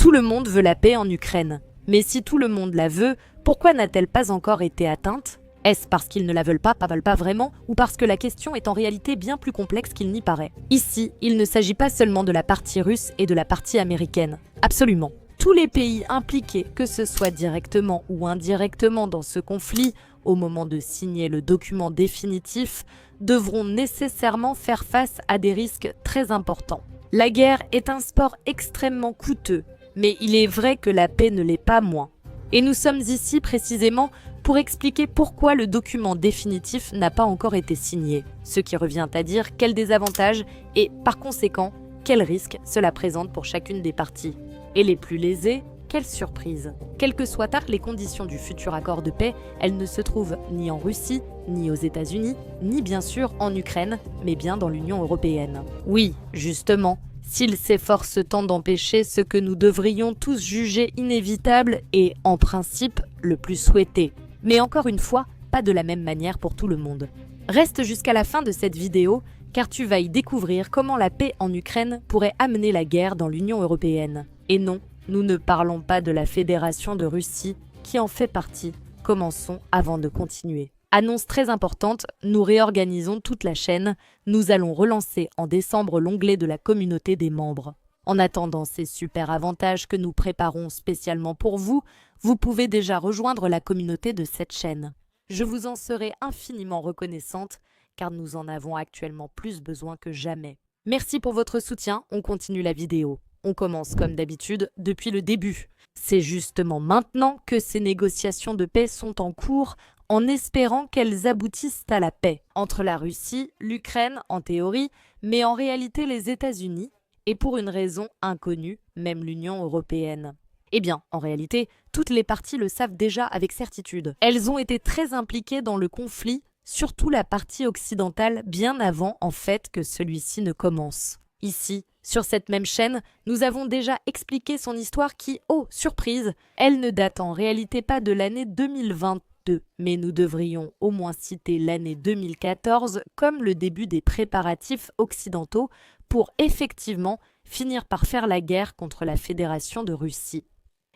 Tout le monde veut la paix en Ukraine. Mais si tout le monde la veut, pourquoi n'a-t-elle pas encore été atteinte? Est-ce parce qu'ils ne la veulent pas vraiment, ou parce que la question est en réalité bien plus complexe qu'il n'y paraît? Ici, il ne s'agit pas seulement de la partie russe et de la partie américaine. Absolument. Tous les pays impliqués, que ce soit directement ou indirectement dans ce conflit, au moment de signer le document définitif, devront nécessairement faire face à des risques très importants. La guerre est un sport extrêmement coûteux, mais il est vrai que la paix ne l'est pas moins. Et nous sommes ici précisément pour expliquer pourquoi le document définitif n'a pas encore été signé, ce qui revient à dire quels désavantages et, par conséquent, quels risques cela présente pour chacune des parties. Et les plus lésés, quelle surprise! Quelles que soient les conditions du futur accord de paix, elles ne se trouvent ni en Russie, ni aux États-Unis, ni bien sûr en Ukraine, mais bien dans l'Union européenne. Oui, justement, s'ils s'efforcent tant d'empêcher ce que nous devrions tous juger inévitable et, en principe, le plus souhaité. Mais encore une fois, pas de la même manière pour tout le monde. Reste jusqu'à la fin de cette vidéo, car tu vas y découvrir comment la paix en Ukraine pourrait amener la guerre dans l'Union européenne. Et non, nous ne parlons pas de la Fédération de Russie, qui en fait partie. Commençons avant de continuer. Annonce très importante, nous réorganisons toute la chaîne. Nous allons relancer en décembre l'onglet de la communauté des membres. En attendant ces super avantages que nous préparons spécialement pour vous, vous pouvez déjà rejoindre la communauté de cette chaîne. Je vous en serai infiniment reconnaissante, car nous en avons actuellement plus besoin que jamais. Merci pour votre soutien, on continue la vidéo. On commence comme d'habitude depuis le début. C'est justement maintenant que ces négociations de paix sont en cours, en espérant qu'elles aboutissent à la paix entre la Russie, l'Ukraine en théorie, mais en réalité les États-Unis, et pour une raison inconnue, même l'Union européenne. Eh bien, en réalité, toutes les parties le savent déjà avec certitude. Elles ont été très impliquées dans le conflit, surtout la partie occidentale, bien avant en fait que celui-ci ne commence. Ici, sur cette même chaîne, nous avons déjà expliqué son histoire qui, oh, surprise, elle ne date en réalité pas de l'année 2022, mais nous devrions au moins citer l'année 2014 comme le début des préparatifs occidentaux pour effectivement finir par faire la guerre contre la Fédération de Russie.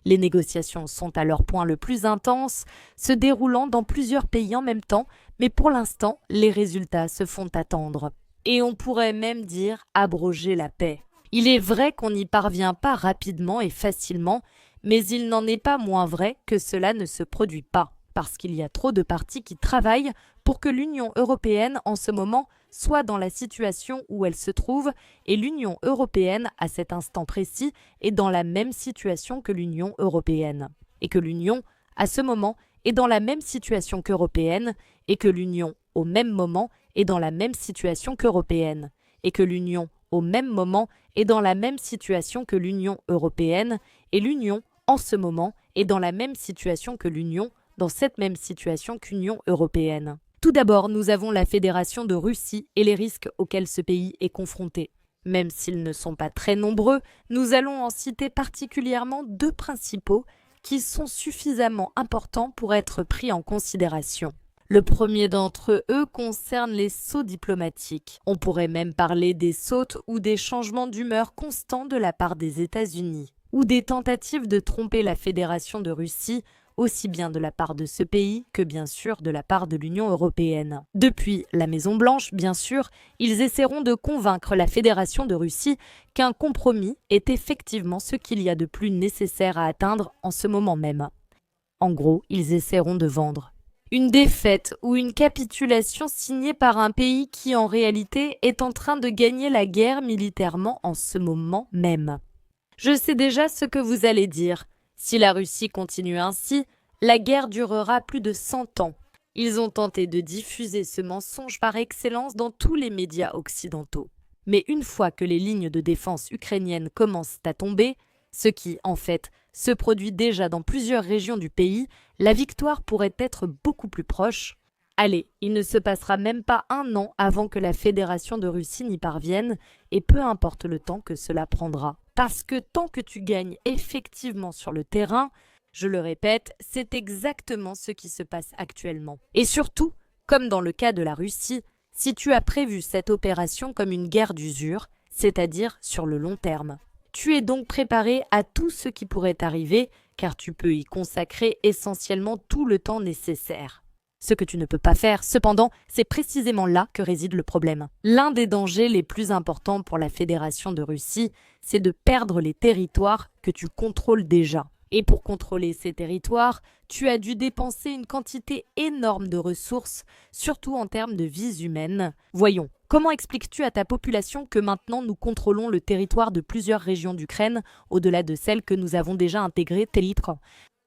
Les négociations sont à leur point le plus intense, se déroulant dans plusieurs pays en même temps, mais pour l'instant, les résultats se font attendre. Et on pourrait même dire abroger la paix. Il est vrai qu'on n'y parvient pas rapidement et facilement, mais il n'en est pas moins vrai que cela ne se produit pas, parce qu'il y a trop de parties qui travaillent pour que l'Union européenne en ce moment soit dans la situation où elle se trouve, et l'Union européenne à cet instant précis est dans la même situation que l'Union européenne, et que l'Union à ce moment est dans la même situation qu'européenne, et que l'Union au même moment est dans la même situation qu'européenne, et que l'Union au même moment est dans la même situation que l'Union européenne, et l'Union en ce moment est dans la même situation que l'Union, dans cette même situation qu'Union européenne. Tout d'abord, nous avons la Fédération de Russie et les risques auxquels ce pays est confronté. Même s'ils ne sont pas très nombreux, nous allons en citer particulièrement deux principaux qui sont suffisamment importants pour être pris en considération. Le premier d'entre eux concerne les sauts diplomatiques. On pourrait même parler des sautes ou des changements d'humeur constants de la part des États-Unis, ou des tentatives de tromper la Fédération de Russie, aussi bien de la part de ce pays que bien sûr de la part de l'Union européenne. Depuis la Maison-Blanche, bien sûr, ils essaieront de convaincre la Fédération de Russie qu'un compromis est effectivement ce qu'il y a de plus nécessaire à atteindre en ce moment même. En gros, ils essaieront de vendre une défaite ou une capitulation signée par un pays qui en réalité est en train de gagner la guerre militairement en ce moment même. Je sais déjà ce que vous allez dire. Si la Russie continue ainsi, la guerre durera plus de 100 ans. Ils ont tenté de diffuser ce mensonge par excellence dans tous les médias occidentaux. Mais une fois que les lignes de défense ukrainiennes commencent à tomber, ce qui, en fait, se produit déjà dans plusieurs régions du pays, la victoire pourrait être beaucoup plus proche. Allez, il ne se passera même pas un an avant que la Fédération de Russie n'y parvienne, et peu importe le temps que cela prendra. Parce que tant que tu gagnes effectivement sur le terrain, je le répète, c'est exactement ce qui se passe actuellement. Et surtout, comme dans le cas de la Russie, si tu as prévu cette opération comme une guerre d'usure, c'est-à-dire sur le long terme. Tu es donc préparé à tout ce qui pourrait arriver, car tu peux y consacrer essentiellement tout le temps nécessaire. Ce que tu ne peux pas faire, cependant, c'est précisément là que réside le problème. L'un des dangers les plus importants pour la Fédération de Russie, c'est de perdre les territoires que tu contrôles déjà. Et pour contrôler ces territoires, tu as dû dépenser une quantité énorme de ressources, surtout en termes de vies humaines. Voyons, comment expliques-tu à ta population que maintenant nous contrôlons le territoire de plusieurs régions d'Ukraine, au-delà de celles que nous avons déjà intégrées tel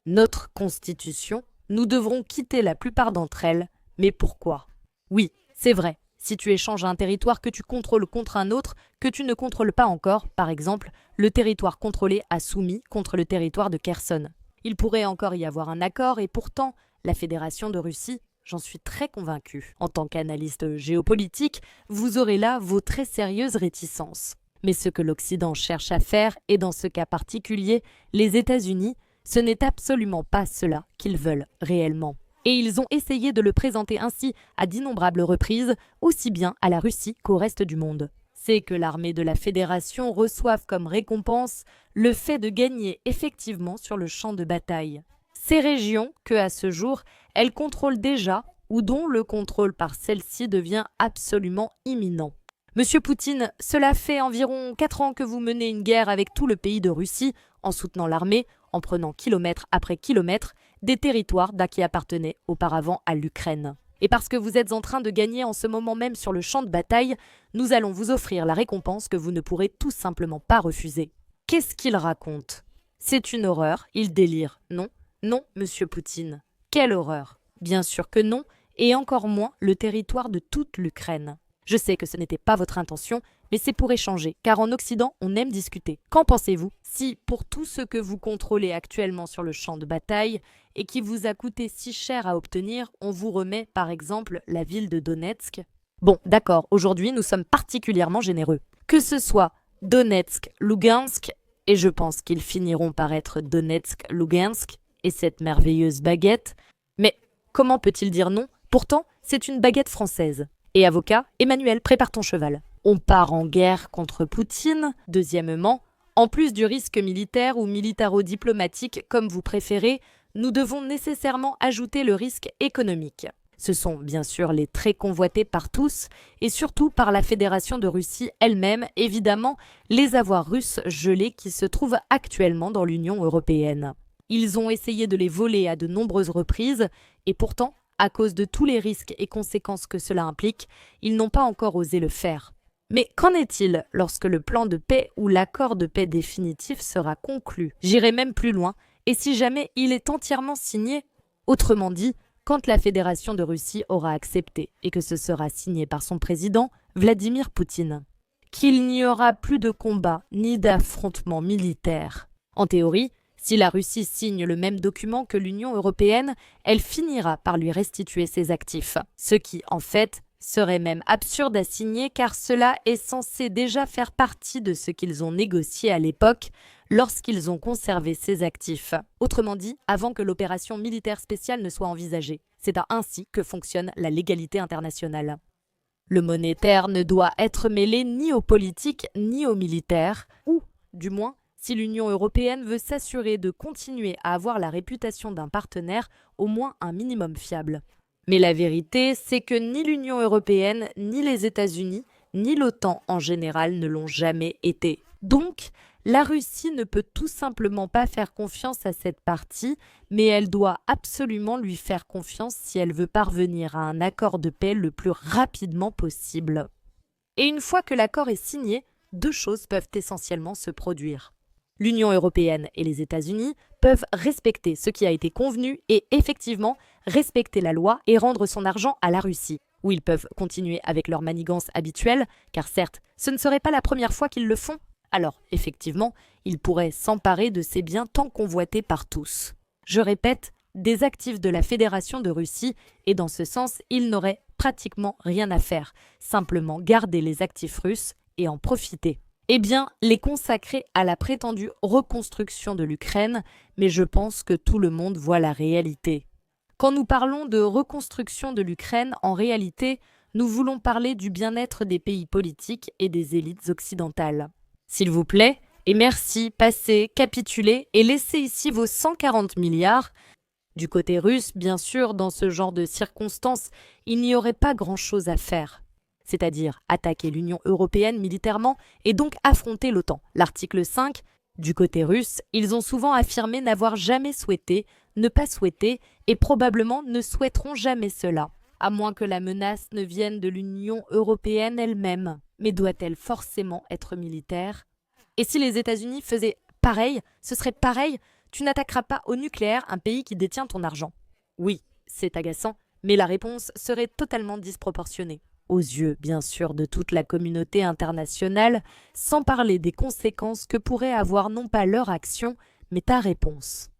notre constitution? Nous devrons quitter la plupart d'entre elles, mais pourquoi? Oui, c'est vrai, si tu échanges un territoire que tu contrôles contre un autre que tu ne contrôles pas encore, par exemple, le territoire contrôlé a soumis contre le territoire de Kherson. Il pourrait encore y avoir un accord et pourtant, la Fédération de Russie, j'en suis très convaincu. En tant qu'analyste géopolitique, vous aurez là vos très sérieuses réticences. Mais ce que l'Occident cherche à faire, et dans ce cas particulier, les États-Unis, ce n'est absolument pas cela qu'ils veulent réellement. Et ils ont essayé de le présenter ainsi à d'innombrables reprises, aussi bien à la Russie qu'au reste du monde. C'est que l'armée de la Fédération reçoive comme récompense le fait de gagner effectivement sur le champ de bataille. Ces régions que, à ce jour, elles contrôlent déjà ou dont le contrôle par celle-ci devient absolument imminent. Monsieur Poutine, cela fait environ 4 ans que vous menez une guerre avec tout le pays de Russie, en soutenant l'armée, en prenant kilomètre après kilomètre des territoires qui appartenaient auparavant à l'Ukraine. Et parce que vous êtes en train de gagner en ce moment même sur le champ de bataille, nous allons vous offrir la récompense que vous ne pourrez tout simplement pas refuser. Qu'est-ce qu'il raconte? C'est une horreur, il délire, non? Non, monsieur Poutine. Quelle horreur? Bien sûr que non, et encore moins le territoire de toute l'Ukraine. Je sais que ce n'était pas votre intention, mais c'est pour échanger, car en Occident, on aime discuter. Qu'en pensez-vous? Si, pour tout ce que vous contrôlez actuellement sur le champ de bataille, et qui vous a coûté si cher à obtenir, on vous remet, par exemple, la ville de Donetsk? Bon, d'accord, aujourd'hui, nous sommes particulièrement généreux. Que ce soit Donetsk, Lugansk, et je pense qu'ils finiront par être Donetsk, Lugansk, et cette merveilleuse baguette. Mais comment peut-il dire non? Pourtant, c'est une baguette française. Et avocat, Emmanuel, prépare ton cheval. On part en guerre contre Poutine. Deuxièmement, en plus du risque militaire ou militaro-diplomatique, comme vous préférez, nous devons nécessairement ajouter le risque économique. Ce sont bien sûr les très convoités par tous, et surtout par la Fédération de Russie elle-même, évidemment, les avoirs russes gelés qui se trouvent actuellement dans l'Union européenne. Ils ont essayé de les voler à de nombreuses reprises, et pourtant, à cause de tous les risques et conséquences que cela implique, ils n'ont pas encore osé le faire. Mais qu'en est-il lorsque le plan de paix ou l'accord de paix définitif sera conclu? J'irai même plus loin, et si jamais il est entièrement signé, autrement dit, quand la Fédération de Russie aura accepté et que ce sera signé par son président, Vladimir Poutine, qu'il n'y aura plus de combat ni d'affrontement militaire. En théorie, si la Russie signe le même document que l'Union européenne, elle finira par lui restituer ses actifs. Ce qui, en fait, serait même absurde à signer car cela est censé déjà faire partie de ce qu'ils ont négocié à l'époque lorsqu'ils ont conservé ces actifs. Autrement dit, avant que l'opération militaire spéciale ne soit envisagée. C'est ainsi que fonctionne la légalité internationale. Le monétaire ne doit être mêlé ni aux politiques ni aux militaires, ou, du moins, si l'Union européenne veut s'assurer de continuer à avoir la réputation d'un partenaire au moins un minimum fiable. Mais la vérité, c'est que ni l'Union européenne, ni les États-Unis, ni l'OTAN en général ne l'ont jamais été. Donc, la Russie ne peut tout simplement pas faire confiance à cette partie, mais elle doit absolument lui faire confiance si elle veut parvenir à un accord de paix le plus rapidement possible. Et une fois que l'accord est signé, deux choses peuvent essentiellement se produire. L'Union européenne et les États-Unis peuvent respecter ce qui a été convenu et effectivement respecter la loi et rendre son argent à la Russie, où ils peuvent continuer avec leur manigance habituelle, car certes, ce ne serait pas la première fois qu'ils le font. Alors, effectivement, ils pourraient s'emparer de ces biens tant convoités par tous. Je répète, des actifs de la Fédération de Russie, et dans ce sens, ils n'auraient pratiquement rien à faire, simplement garder les actifs russes et en profiter. Eh bien, les consacrer à la prétendue reconstruction de l'Ukraine, mais je pense que tout le monde voit la réalité. Quand nous parlons de reconstruction de l'Ukraine, en réalité, nous voulons parler du bien-être des pays politiques et des élites occidentales. S'il vous plaît, Et merci, passez, capitulez et laissez ici vos 140 milliards. Du côté russe, bien sûr, dans ce genre de circonstances, il n'y aurait pas grand-chose à faire. C'est-à-dire attaquer l'Union européenne militairement et donc affronter l'OTAN. L'article 5, du côté russe, ils ont souvent affirmé n'avoir jamais souhaité, ne pas souhaiter et probablement ne souhaiteront jamais cela, à moins que la menace ne vienne de l'Union européenne elle-même. Mais doit-elle forcément être militaire? Et si les États-Unis faisaient pareil, ce serait pareil, tu n'attaqueras pas au nucléaire un pays qui détient ton argent. Oui, c'est agaçant, mais la réponse serait totalement disproportionnée. Aux yeux, bien sûr, de toute la communauté internationale, sans parler des conséquences que pourrait avoir non pas leur action, mais ta réponse.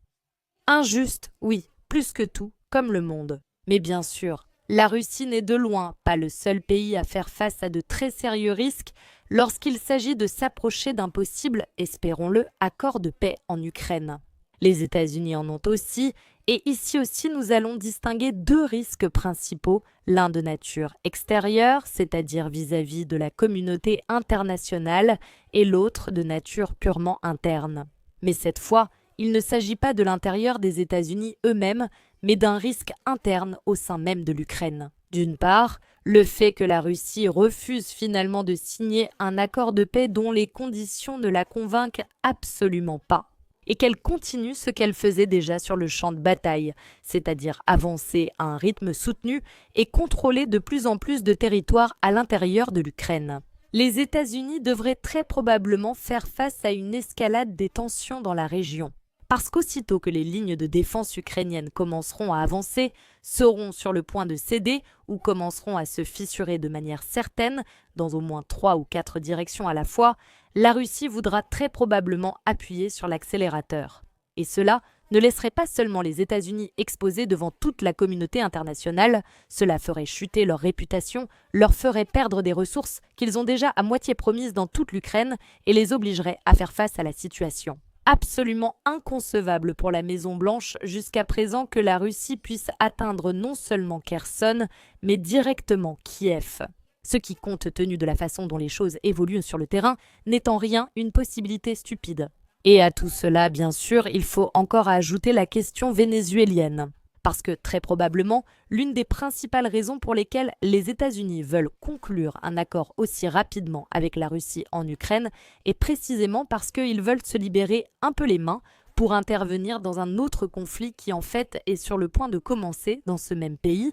Injuste, oui, plus que tout, comme le monde. Mais bien sûr, la Russie n'est de loin pas le seul pays à faire face à de très sérieux risques lorsqu'il s'agit de s'approcher d'un possible, espérons-le, accord de paix en Ukraine. Les États-Unis en ont aussi, et ici aussi nous allons distinguer deux risques principaux, l'un de nature extérieure, c'est-à-dire vis-à-vis de la communauté internationale, et l'autre de nature purement interne. Mais cette fois, il ne s'agit pas de l'intérieur des États-Unis eux-mêmes, mais d'un risque interne au sein même de l'Ukraine. D'une part, le fait que la Russie refuse finalement de signer un accord de paix dont les conditions ne la convainquent absolument pas, et qu'elle continue ce qu'elle faisait déjà sur le champ de bataille, c'est-à-dire avancer à un rythme soutenu et contrôler de plus en plus de territoires à l'intérieur de l'Ukraine. Les États-Unis devraient très probablement faire face à une escalade des tensions dans la région. Parce qu'aussitôt que les lignes de défense ukrainiennes commenceront à avancer, seront sur le point de céder ou commenceront à se fissurer de manière certaine, dans au moins 3 ou 4 directions à la fois, la Russie voudra très probablement appuyer sur l'accélérateur. Et cela ne laisserait pas seulement les États-Unis exposés devant toute la communauté internationale, cela ferait chuter leur réputation, leur ferait perdre des ressources qu'ils ont déjà à moitié promises dans toute l'Ukraine et les obligerait à faire face à la situation. Absolument inconcevable pour la Maison-Blanche jusqu'à présent que la Russie puisse atteindre non seulement Kherson, mais directement Kiev. Ce qui, compte tenu de la façon dont les choses évoluent sur le terrain, n'est en rien une possibilité stupide. Et à tout cela, bien sûr, il faut encore ajouter la question vénézuélienne. Parce que, très probablement, l'une des principales raisons pour lesquelles les États-Unis veulent conclure un accord aussi rapidement avec la Russie en Ukraine est précisément parce qu'ils veulent se libérer un peu les mains pour intervenir dans un autre conflit qui, en fait, est sur le point de commencer dans ce même pays.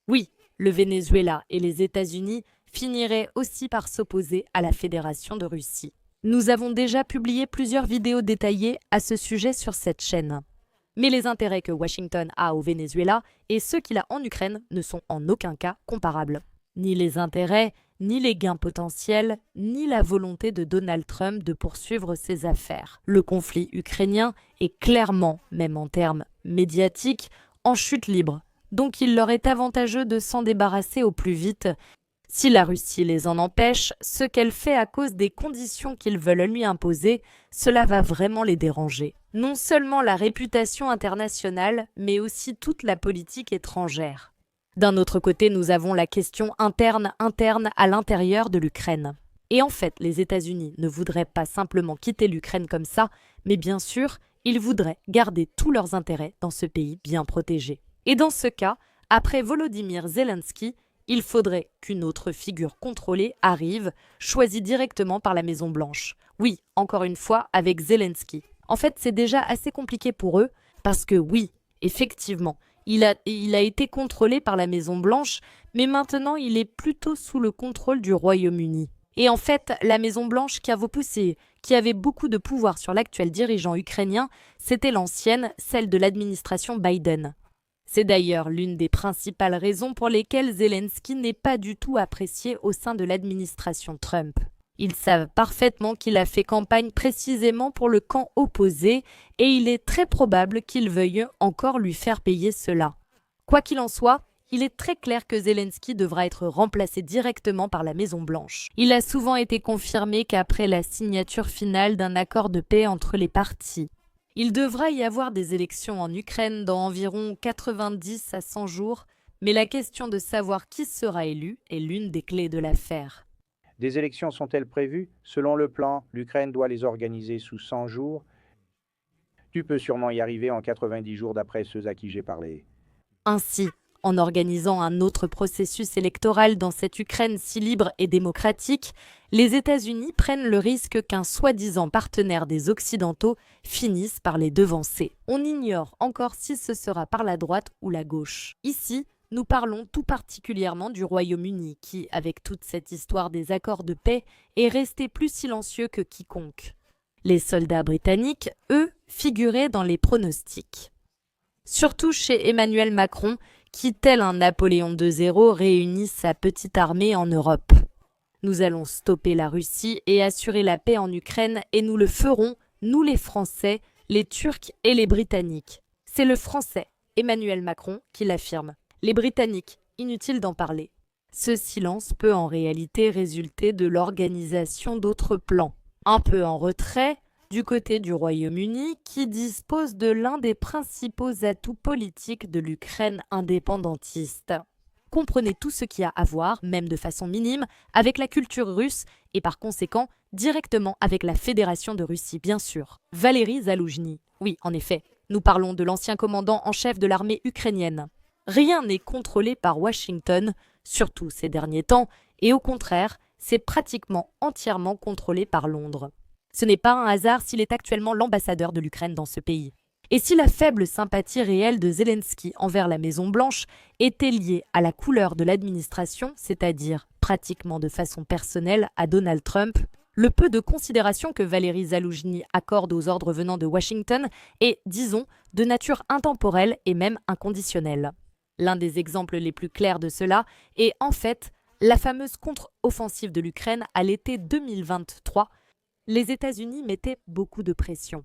Oui, le Venezuela et les États-Unis finiraient aussi par s'opposer à la Fédération de Russie. Nous avons déjà publié plusieurs vidéos détaillées à ce sujet sur cette chaîne. Mais les intérêts que Washington a au Venezuela et ceux qu'il a en Ukraine ne sont en aucun cas comparables. Ni les intérêts, ni les gains potentiels, ni la volonté de Donald Trump de poursuivre ses affaires. Le conflit ukrainien est clairement, même en termes médiatiques, en chute libre. Donc il leur est avantageux de s'en débarrasser au plus vite. Si la Russie les en empêche, ce qu'elle fait à cause des conditions qu'ils veulent lui imposer, cela va vraiment les déranger. Non seulement la réputation internationale, mais aussi toute la politique étrangère. D'un autre côté, nous avons la question interne à l'intérieur de l'Ukraine. Et en fait, les États-Unis ne voudraient pas simplement quitter l'Ukraine comme ça, mais bien sûr, ils voudraient garder tous leurs intérêts dans ce pays bien protégé. Et dans ce cas, après Volodymyr Zelensky, il faudrait qu'une autre figure contrôlée arrive, choisie directement par la Maison-Blanche. Oui, encore une fois, avec Zelensky. En fait, c'est déjà assez compliqué pour eux, parce que oui, effectivement, il a été contrôlé par la Maison-Blanche, mais maintenant il est plutôt sous le contrôle du Royaume-Uni. Et en fait, la Maison-Blanche qui avait beaucoup de pouvoir sur l'actuel dirigeant ukrainien, c'était l'ancienne, celle de l'administration Biden. C'est d'ailleurs l'une des principales raisons pour lesquelles Zelensky n'est pas du tout apprécié au sein de l'administration Trump. Ils savent parfaitement qu'il a fait campagne précisément pour le camp opposé et il est très probable qu'ils veuillent encore lui faire payer cela. Quoi qu'il en soit, il est très clair que Zelensky devra être remplacé directement par la Maison-Blanche. Il a souvent été confirmé qu'après la signature finale d'un accord de paix entre les parties, il devra y avoir des élections en Ukraine dans environ 90 à 100 jours, mais la question de savoir qui sera élu est l'une des clés de l'affaire. Des élections sont-elles prévues? Selon le plan, l'Ukraine doit les organiser sous 100 jours. Tu peux sûrement y arriver en 90 jours d'après ceux à qui j'ai parlé. Ainsi, en organisant un autre processus électoral dans cette Ukraine si libre et démocratique, les États-Unis prennent le risque qu'un soi-disant partenaire des Occidentaux finisse par les devancer. On ignore encore si ce sera par la droite ou la gauche. Ici, nous parlons tout particulièrement du Royaume-Uni qui, avec toute cette histoire des accords de paix, est resté plus silencieux que quiconque. Les soldats britanniques, eux, figuraient dans les pronostics. Surtout chez Emmanuel Macron, qui, tel un Napoléon II, réunit sa petite armée en Europe. Nous allons stopper la Russie et assurer la paix en Ukraine, et nous le ferons, nous les Français, les Turcs et les Britanniques. C'est le Français, Emmanuel Macron, qui l'affirme. Les Britanniques, inutile d'en parler. Ce silence peut en réalité résulter de l'organisation d'autres plans. Un peu en retrait, du côté du Royaume-Uni, qui dispose de l'un des principaux atouts politiques de l'Ukraine indépendantiste. Comprenez tout ce qui a à voir, même de façon minime, avec la culture russe et par conséquent directement avec la Fédération de Russie, bien sûr. Valéry Zaloujny. Oui, en effet, nous parlons de l'ancien commandant en chef de l'armée ukrainienne. Rien n'est contrôlé par Washington, surtout ces derniers temps, et au contraire, c'est pratiquement entièrement contrôlé par Londres. Ce n'est pas un hasard s'il est actuellement l'ambassadeur de l'Ukraine dans ce pays. Et si la faible sympathie réelle de Zelensky envers la Maison-Blanche était liée à la couleur de l'administration, c'est-à-dire pratiquement de façon personnelle à Donald Trump, le peu de considération que Valéry Zaloujny accorde aux ordres venant de Washington est, disons, de nature intemporelle et même inconditionnelle. L'un des exemples les plus clairs de cela est en fait la fameuse contre-offensive de l'Ukraine à l'été 2023. Les États-Unis mettaient beaucoup de pression.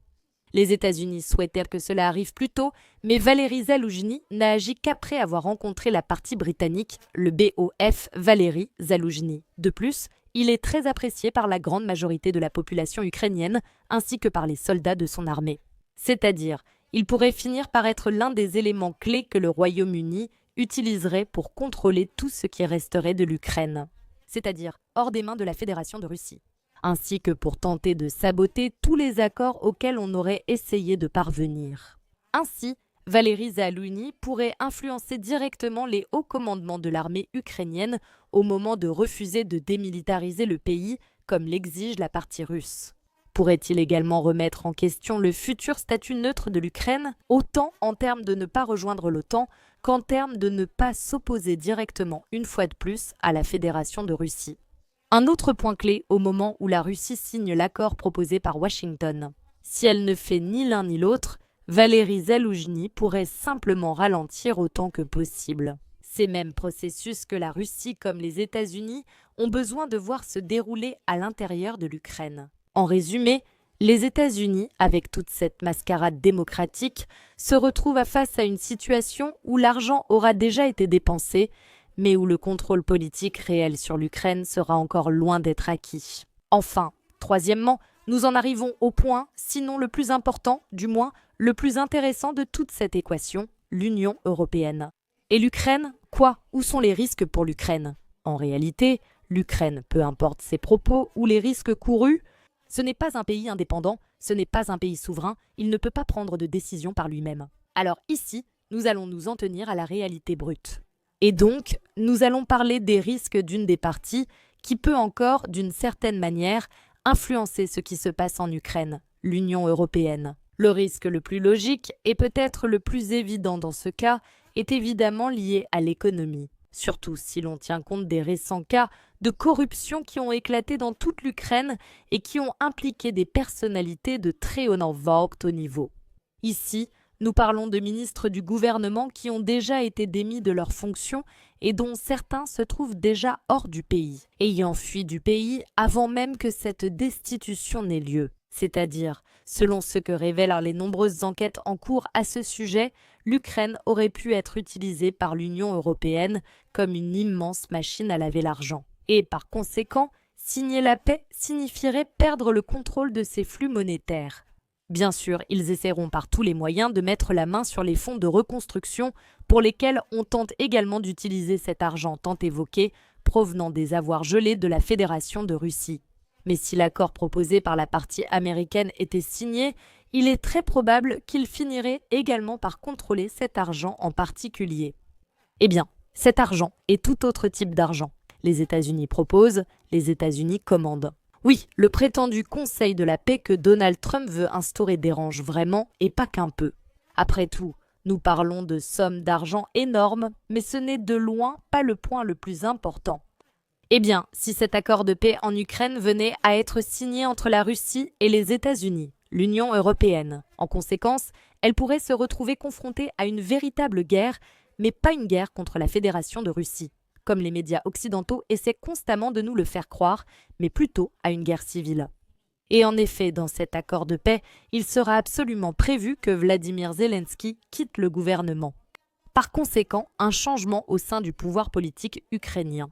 Les États-Unis souhaitèrent que cela arrive plus tôt, mais Valéry Zaloujny n'a agi qu'après avoir rencontré la partie britannique, le BOF Valéry Zaloujny. De plus, il est très apprécié par la grande majorité de la population ukrainienne, ainsi que par les soldats de son armée. C'est-à-dire, il pourrait finir par être l'un des éléments clés que le Royaume-Uni utiliserait pour contrôler tout ce qui resterait de l'Ukraine, c'est-à-dire hors des mains de la Fédération de Russie, ainsi que pour tenter de saboter tous les accords auxquels on aurait essayé de parvenir. Ainsi, Valéry Zaloujny pourrait influencer directement les hauts commandements de l'armée ukrainienne au moment de refuser de démilitariser le pays, comme l'exige la partie russe. Pourrait-il également remettre en question le futur statut neutre de l'Ukraine, autant en termes de ne pas rejoindre l'OTAN qu'en termes de ne pas s'opposer directement une fois de plus à la Fédération de Russie. Un autre point clé au moment où la Russie signe l'accord proposé par Washington. Si elle ne fait ni l'un ni l'autre, Valéry Zaloujny pourrait simplement ralentir autant que possible. Ces mêmes processus que la Russie comme les États-Unis ont besoin de voir se dérouler à l'intérieur de l'Ukraine. En résumé, les États-Unis, avec toute cette mascarade démocratique, se retrouvent face à une situation où l'argent aura déjà été dépensé, mais où le contrôle politique réel sur l'Ukraine sera encore loin d'être acquis. Enfin, troisièmement, nous en arrivons au point, sinon le plus important, du moins le plus intéressant de toute cette équation, l'Union européenne. Et l'Ukraine, quoi? Où sont les risques pour l'Ukraine? En réalité, l'Ukraine, peu importe ses propos ou les risques courus, ce n'est pas un pays indépendant, ce n'est pas un pays souverain, il ne peut pas prendre de décision par lui-même. Alors ici, nous allons nous en tenir à la réalité brute. Et donc, nous allons parler des risques d'une des parties qui peut encore, d'une certaine manière, influencer ce qui se passe en Ukraine, l'Union européenne. Le risque le plus logique et peut-être le plus évident dans ce cas est évidemment lié à l'économie. Surtout si l'on tient compte des récents cas de corruption qui ont éclaté dans toute l'Ukraine et qui ont impliqué des personnalités de très haut niveau. Ici, nous parlons de ministres du gouvernement qui ont déjà été démis de leurs fonctions et dont certains se trouvent déjà hors du pays, ayant fui du pays avant même que cette destitution n'ait lieu. C'est-à-dire, selon ce que révèlent les nombreuses enquêtes en cours à ce sujet, l'Ukraine aurait pu être utilisée par l'Union européenne comme une immense machine à laver l'argent. Et par conséquent, signer la paix signifierait perdre le contrôle de ces flux monétaires. Bien sûr, ils essaieront par tous les moyens de mettre la main sur les fonds de reconstruction pour lesquels on tente également d'utiliser cet argent tant évoqué provenant des avoirs gelés de la Fédération de Russie. Mais si l'accord proposé par la partie américaine était signé, il est très probable qu'il finirait également par contrôler cet argent en particulier. Eh bien, cet argent est tout autre type d'argent. Les États-Unis proposent, les États-Unis commandent. Oui, le prétendu Conseil de la paix que Donald Trump veut instaurer dérange vraiment et pas qu'un peu. Après tout, nous parlons de sommes d'argent énormes, mais ce n'est de loin pas le point le plus important. Eh bien, si cet accord de paix en Ukraine venait à être signé entre la Russie et les États-Unis, l'Union européenne, en conséquence, elle pourrait se retrouver confrontée à une véritable guerre, mais pas une guerre contre la Fédération de Russie, comme les médias occidentaux essaient constamment de nous le faire croire, mais plutôt à une guerre civile. Et en effet, dans cet accord de paix, il sera absolument prévu que Vladimir Zelensky quitte le gouvernement. Par conséquent, un changement au sein du pouvoir politique ukrainien.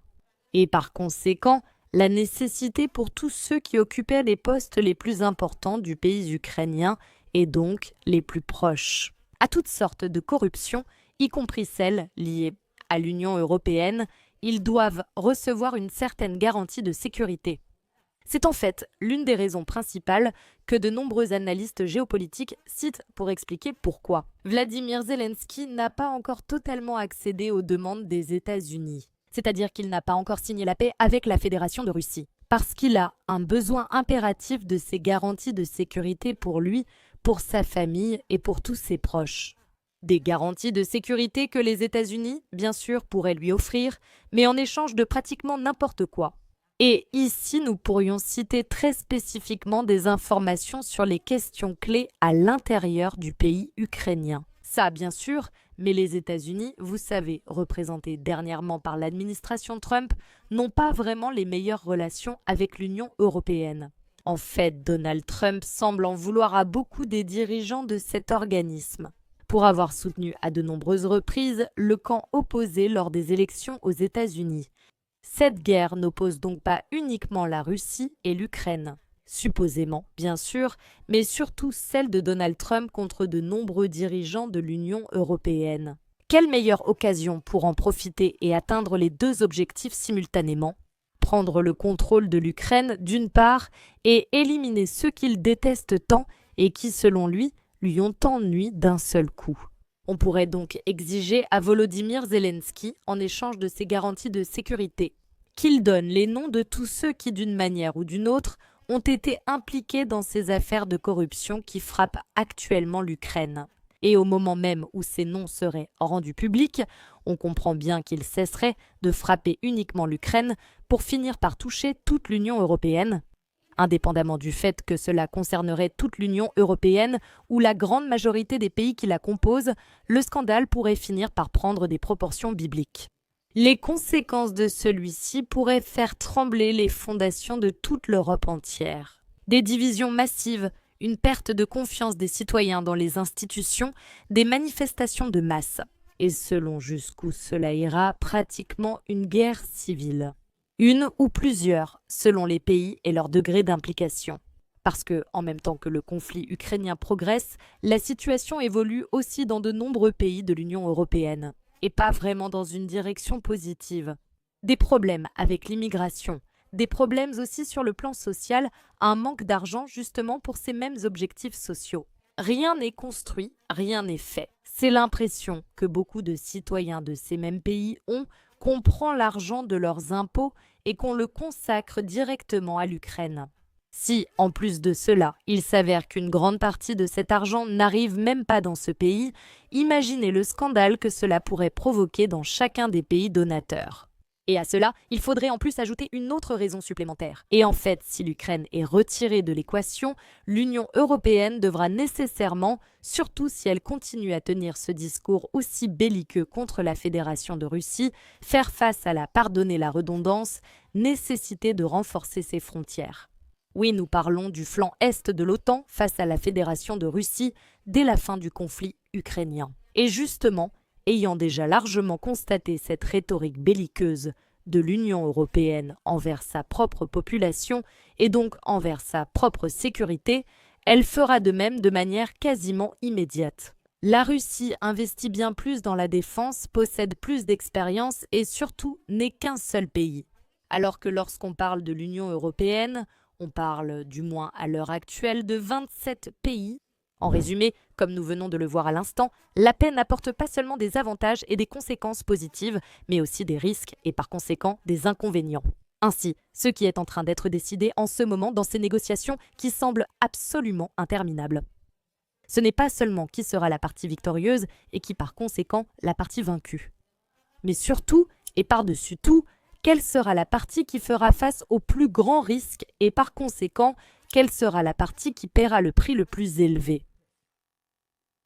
Et par conséquent, la nécessité pour tous ceux qui occupaient les postes les plus importants du pays ukrainien et donc les plus proches à toutes sortes de corruptions, y compris celles liées à l'Union européenne, ils doivent recevoir une certaine garantie de sécurité. C'est en fait l'une des raisons principales que de nombreux analystes géopolitiques citent pour expliquer pourquoi Vladimir Zelensky n'a pas encore totalement accédé aux demandes des États-Unis, c'est-à-dire qu'il n'a pas encore signé la paix avec la Fédération de Russie, parce qu'il a un besoin impératif de ces garanties de sécurité pour lui, pour sa famille et pour tous ses proches. Des garanties de sécurité que les États-Unis, bien sûr, pourraient lui offrir, mais en échange de pratiquement n'importe quoi. Et ici, nous pourrions citer très spécifiquement des informations sur les questions clés à l'intérieur du pays ukrainien. Ça, bien sûr, mais les États-Unis, vous savez, représentés dernièrement par l'administration Trump, n'ont pas vraiment les meilleures relations avec l'Union européenne. En fait, Donald Trump semble en vouloir à beaucoup des dirigeants de cet organisme, pour avoir soutenu à de nombreuses reprises le camp opposé lors des élections aux États-Unis. Cette guerre n'oppose donc pas uniquement la Russie et l'Ukraine, supposément bien sûr, mais surtout celle de Donald Trump contre de nombreux dirigeants de l'Union européenne. Quelle meilleure occasion pour en profiter et atteindre les deux objectifs simultanément ? Prendre le contrôle de l'Ukraine d'une part et éliminer ceux qu'il déteste tant et qui, selon lui ont tant nui d'un seul coup. On pourrait donc exiger à Volodymyr Zelensky, en échange de ces garanties de sécurité, qu'il donne les noms de tous ceux qui, d'une manière ou d'une autre, ont été impliqués dans ces affaires de corruption qui frappent actuellement l'Ukraine. Et au moment même où ces noms seraient rendus publics, on comprend bien qu'il cesserait de frapper uniquement l'Ukraine pour finir par toucher toute l'Union européenne, indépendamment du fait que cela concernerait toute l'Union européenne ou la grande majorité des pays qui la composent, le scandale pourrait finir par prendre des proportions bibliques. Les conséquences de celui-ci pourraient faire trembler les fondations de toute l'Europe entière. Des divisions massives, une perte de confiance des citoyens dans les institutions, des manifestations de masse. Et selon jusqu'où cela ira, pratiquement une guerre civile. Une ou plusieurs, selon les pays et leur degré d'implication. Parce que, en même temps que le conflit ukrainien progresse, la situation évolue aussi dans de nombreux pays de l'Union européenne, et pas vraiment dans une direction positive. Des problèmes avec l'immigration, des problèmes aussi sur le plan social, un manque d'argent justement pour ces mêmes objectifs sociaux. Rien n'est construit, rien n'est fait. C'est l'impression que beaucoup de citoyens de ces mêmes pays ont qu'on prend l'argent de leurs impôts et qu'on le consacre directement à l'Ukraine. Si, en plus de cela, il s'avère qu'une grande partie de cet argent n'arrive même pas dans ce pays, imaginez le scandale que cela pourrait provoquer dans chacun des pays donateurs. Et à cela, il faudrait en plus ajouter une autre raison supplémentaire. Et en fait, si l'Ukraine est retirée de l'équation, l'Union européenne devra nécessairement, surtout si elle continue à tenir ce discours aussi belliqueux contre la Fédération de Russie, faire face à la, pardonnez la redondance, nécessité de renforcer ses frontières. Oui, nous parlons du flanc est de l'OTAN face à la Fédération de Russie dès la fin du conflit ukrainien. Et justement, ayant déjà largement constaté cette rhétorique belliqueuse de l'Union européenne envers sa propre population et donc envers sa propre sécurité, elle fera de même de manière quasiment immédiate. La Russie investit bien plus dans la défense, possède plus d'expérience et surtout n'est qu'un seul pays. Alors que lorsqu'on parle de l'Union européenne, on parle, du moins à l'heure actuelle, de 27 pays. En résumé, comme nous venons de le voir à l'instant, la paix n'apporte pas seulement des avantages et des conséquences positives, mais aussi des risques et par conséquent des inconvénients. Ainsi, ce qui est en train d'être décidé en ce moment dans ces négociations qui semblent absolument interminables. Ce n'est pas seulement qui sera la partie victorieuse et qui par conséquent la partie vaincue. Mais surtout, et par-dessus tout, quelle sera la partie qui fera face au plus grand risque et par conséquent, quelle sera la partie qui paiera le prix le plus élevé.